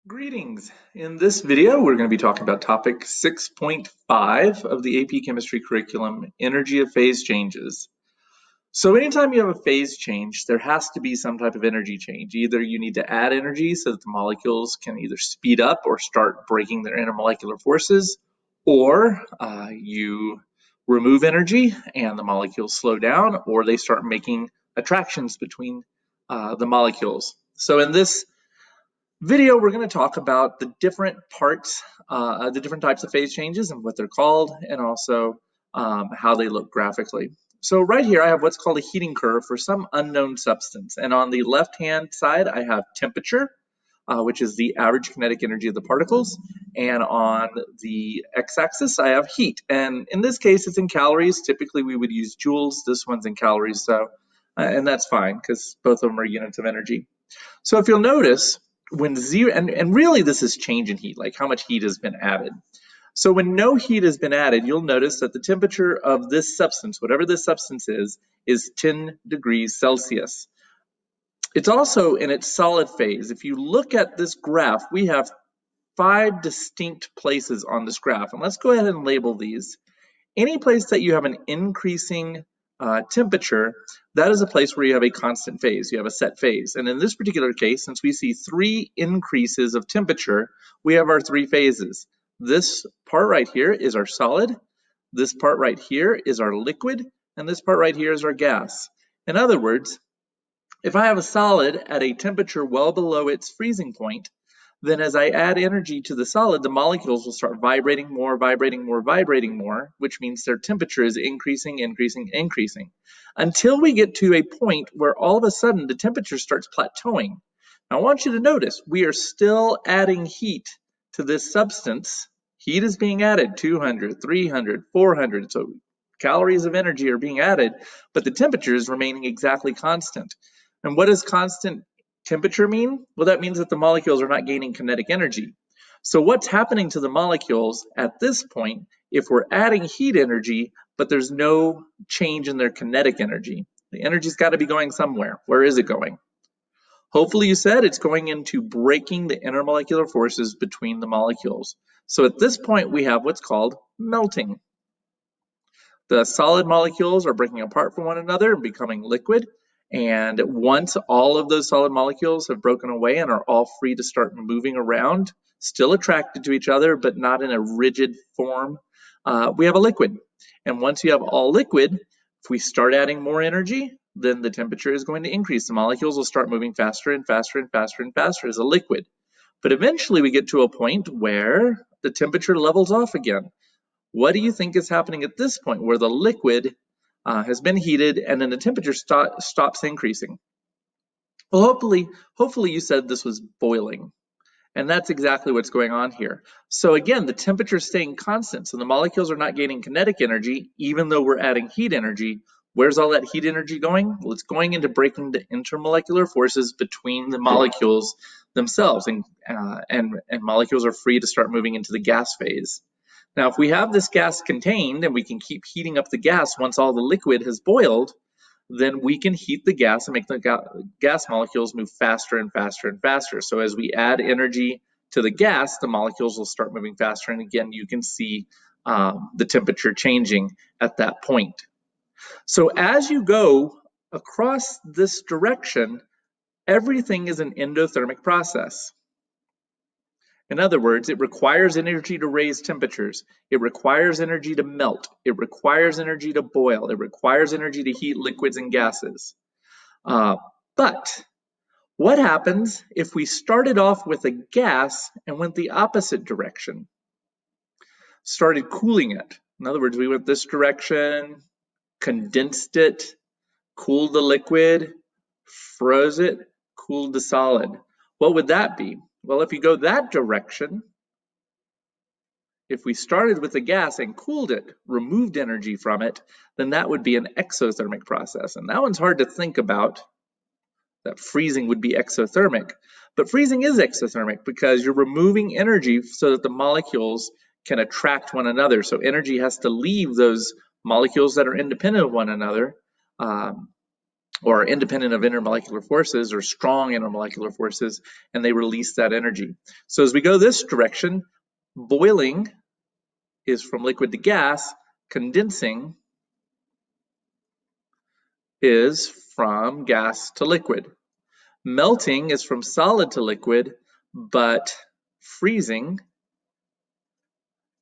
Greetings. In this video, we're going to be talking about topic 6.5 of the AP Chemistry curriculum, energy of phase changes. So anytime you have a phase change, there has to be some type of energy change. Either you need to add energy so that the molecules can either speed up or start breaking their intermolecular forces, or you remove energy and the molecules slow down, or they start making attractions between the molecules. So in this video, we're going to talk about the different parts, the different types of phase changes and what they're called, and also how they look graphically. So right here, I have what's called a heating curve for some unknown substance. And on the left-hand side, I have temperature, which is the average kinetic energy of the particles. And on the x-axis, I have heat. And in this case, it's in calories. Typically, we would use joules. This one's in calories, so and that's fine because both of them are units of energy. So if you'll notice, when zero, and really this is change in heat, like how much heat has been added. So when no heat has been added, you'll notice that the temperature of this substance, whatever this substance is 10 degrees Celsius. It's also in its solid phase. If you look at this graph, we have 5 distinct places on this graph. And let's go ahead and label these. Any place that you have an increasing temperature, that is a place where you have a constant phase, you have a set phase. And in this particular case, since we see 3 increases of temperature, we have our 3 phases. This part right here is our solid, this part right here is our liquid, and this part right here is our gas. In other words, if I have a solid at a temperature well below its freezing point, then as I add energy to the solid, the molecules will start vibrating more, which means their temperature is increasing, until we get to a point where all of a sudden the temperature starts plateauing. Now, I want you to notice we are still adding heat to this substance. Heat is being added, 200, 300, 400, so calories of energy are being added, but the temperature is remaining exactly constant. And what does constant temperature mean? Well, that means that the molecules are not gaining kinetic energy. So what's happening to the molecules at this point if we're adding heat energy, but there's no change in their kinetic energy? The energy's got to be going somewhere. Where is it going? Hopefully you said it's going into breaking the intermolecular forces between the molecules. So at this point, we have what's called melting. The solid molecules are breaking apart from one another and becoming liquid. And once all of those solid molecules have broken away and are all free to start moving around, still attracted to each other, but not in a rigid form, we have a liquid. And once you have all liquid, if we start adding more energy, then the temperature is going to increase. The molecules will start moving faster and faster and faster and faster as a liquid. But eventually we get to a point where the temperature levels off again. What do you think is happening at this point where the liquid has been heated and then the temperature stops increasing? Well, hopefully you said this was boiling. And that's exactly what's going on here. So again, the temperature is staying constant. So the molecules are not gaining kinetic energy, even though we're adding heat energy. Where's all that heat energy going? Well, it's going into breaking the intermolecular forces between the molecules themselves. And molecules are free to start moving into the gas phase. Now, if we have this gas contained and we can keep heating up the gas once all the liquid has boiled, then we can heat the gas and make the gas molecules move faster and faster and faster. So as we add energy to the gas, the molecules will start moving faster. And again, you can see the temperature changing at that point. So as you go across this direction, everything is an endothermic process. In other words, it requires energy to raise temperatures. It requires energy to melt. It requires energy to boil. It requires energy to heat liquids and gases. But what happens if we started off with a gas and went the opposite direction? Started cooling it. In other words, we went this direction, condensed it, cooled the liquid, froze it, cooled the solid. What would that be? Well, if you go that direction, if we started with the gas and cooled it, removed energy from it, then that would be an exothermic process. And that one's hard to think about, that freezing would be exothermic. But freezing is exothermic because you're removing energy so that the molecules can attract one another. So energy has to leave those molecules that are independent of one another or independent of intermolecular forces or strong intermolecular forces, and they release that energy. So as we go this direction, boiling is from liquid to gas, condensing is from gas to liquid. Melting is from solid to liquid, but freezing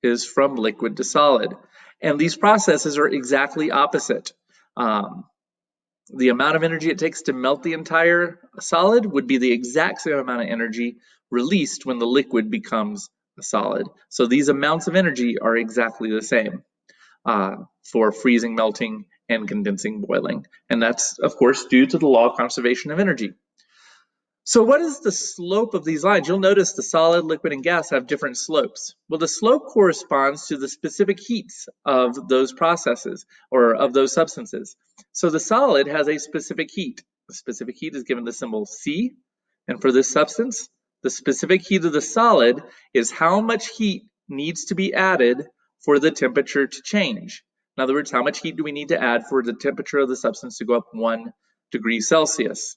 is from liquid to solid. And these processes are exactly opposite. The amount of energy it takes to melt the entire solid would be the exact same amount of energy released when the liquid becomes a solid. So these amounts of energy are exactly the same for freezing, melting, and condensing, boiling. And that's, of course, due to the law of conservation of energy. So what is the slope of these lines? You'll notice the solid, liquid, and gas have different slopes. Well, the slope corresponds to the specific heats of those processes or of those substances. So the solid has a specific heat. The specific heat is given the symbol C. And for this substance, the specific heat of the solid is how much heat needs to be added for the temperature to change. In other words, how much heat do we need to add for the temperature of the substance to go up 1 degree Celsius?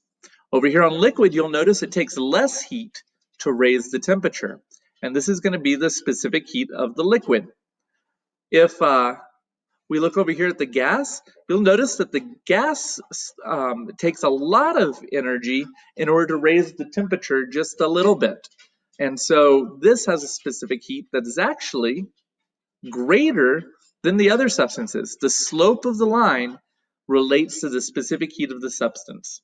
Over here on liquid, you'll notice it takes less heat to raise the temperature. And this is going to be the specific heat of the liquid. If we look over here at the gas, you'll notice that the gas takes a lot of energy in order to raise the temperature just a little bit. And so this has a specific heat that is actually greater than the other substances. The slope of the line relates to the specific heat of the substance.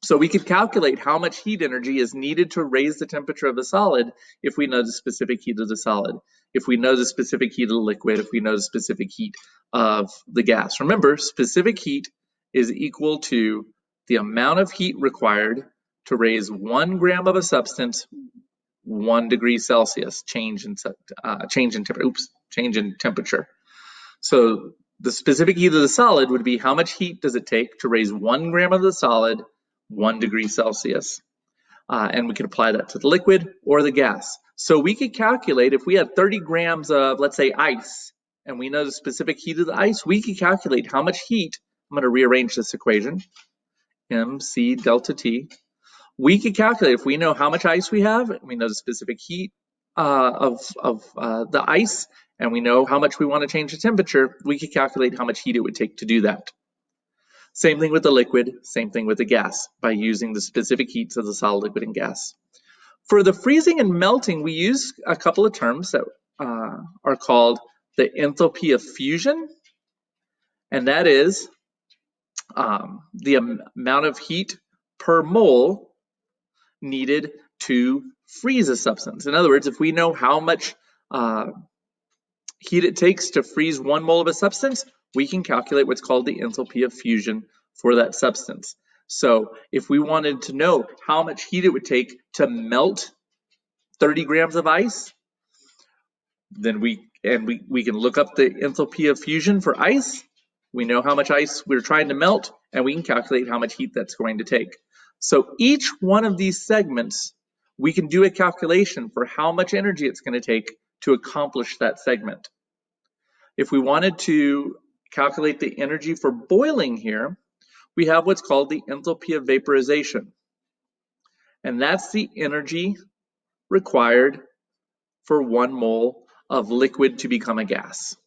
So we could calculate how much heat energy is needed to raise the temperature of a solid if we know the specific heat of the solid, if we know the specific heat of the liquid, if we know the specific heat of the gas. Remember, specific heat is equal to the amount of heat required to raise 1 gram of a substance 1 degree Celsius, change in temperature. So the specific heat of the solid would be how much heat does it take to raise 1 gram of the solid 1 degree Celsius. And we can apply that to the liquid or the gas. So we could calculate if we had 30 grams of, let's say, ice, and we know the specific heat of the ice, we could calculate how much heat. I'm going to rearrange this equation, mc delta T. We could calculate if we know how much ice we have, and we know the specific heat of the ice, and we know how much we want to change the temperature, we could calculate how much heat it would take to do that. Same thing with the liquid, same thing with the gas, by using the specific heats of the solid, liquid, and gas. For the freezing and melting, we use a couple of terms that are called the enthalpy of fusion, and that is the amount of heat per mole needed to freeze a substance. In other words, if we know how much heat it takes to freeze 1 mole of a substance, we can calculate what's called the enthalpy of fusion for that substance. So if we wanted to know how much heat it would take to melt 30 grams of ice, then we can look up the enthalpy of fusion for ice. We know how much ice we're trying to melt, and we can calculate how much heat that's going to take. So each one of these segments, we can do a calculation for how much energy it's going to take to accomplish that segment. If we wanted to calculate the energy for boiling here, we have what's called the enthalpy of vaporization. And that's the energy required for 1 mole of liquid to become a gas.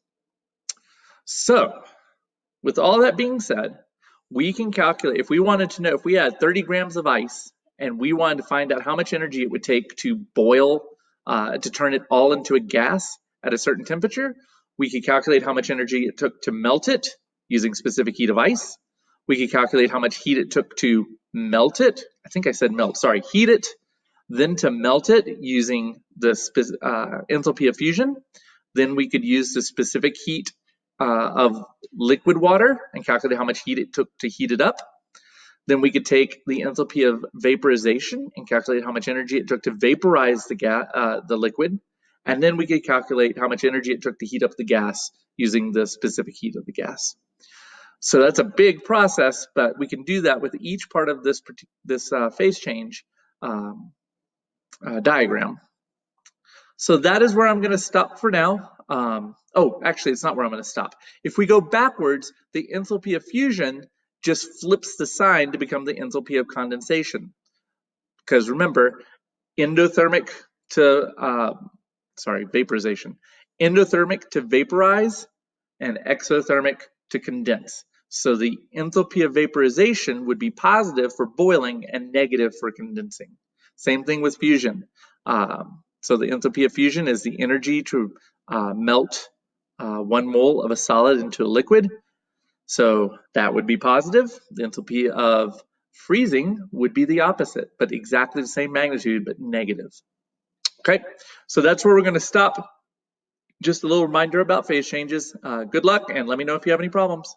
So, with all that being said, we can calculate, if we wanted to know, if we had 30 grams of ice and we wanted to find out how much energy it would take to boil, to turn it all into a gas at a certain temperature, we could calculate how much energy it took to melt it using specific heat of ice. We could calculate how much heat it took to melt it. I think I said melt, sorry, heat it, then to melt it using the enthalpy of fusion. Then we could use the specific heat of liquid water and calculate how much heat it took to heat it up. Then we could take the enthalpy of vaporization and calculate how much energy it took to vaporize the liquid. And then we could calculate how much energy it took to heat up the gas using the specific heat of the gas. So that's a big process, but we can do that with each part of this phase change diagram. So that is where I'm going to stop for now. Oh, actually, it's not where I'm going to stop. If we go backwards, the enthalpy of fusion just flips the sign to become the enthalpy of condensation. Because remember, endothermic to, vaporization. Endothermic to vaporize and exothermic to condense. So the enthalpy of vaporization would be positive for boiling and negative for condensing. Same thing with fusion. So the enthalpy of fusion is the energy to melt 1 mole of a solid into a liquid. So that would be positive. The enthalpy of freezing would be the opposite, but exactly the same magnitude, but negative. Okay, so that's where we're going to stop. Just a little reminder about phase changes. Good luck, and let me know if you have any problems.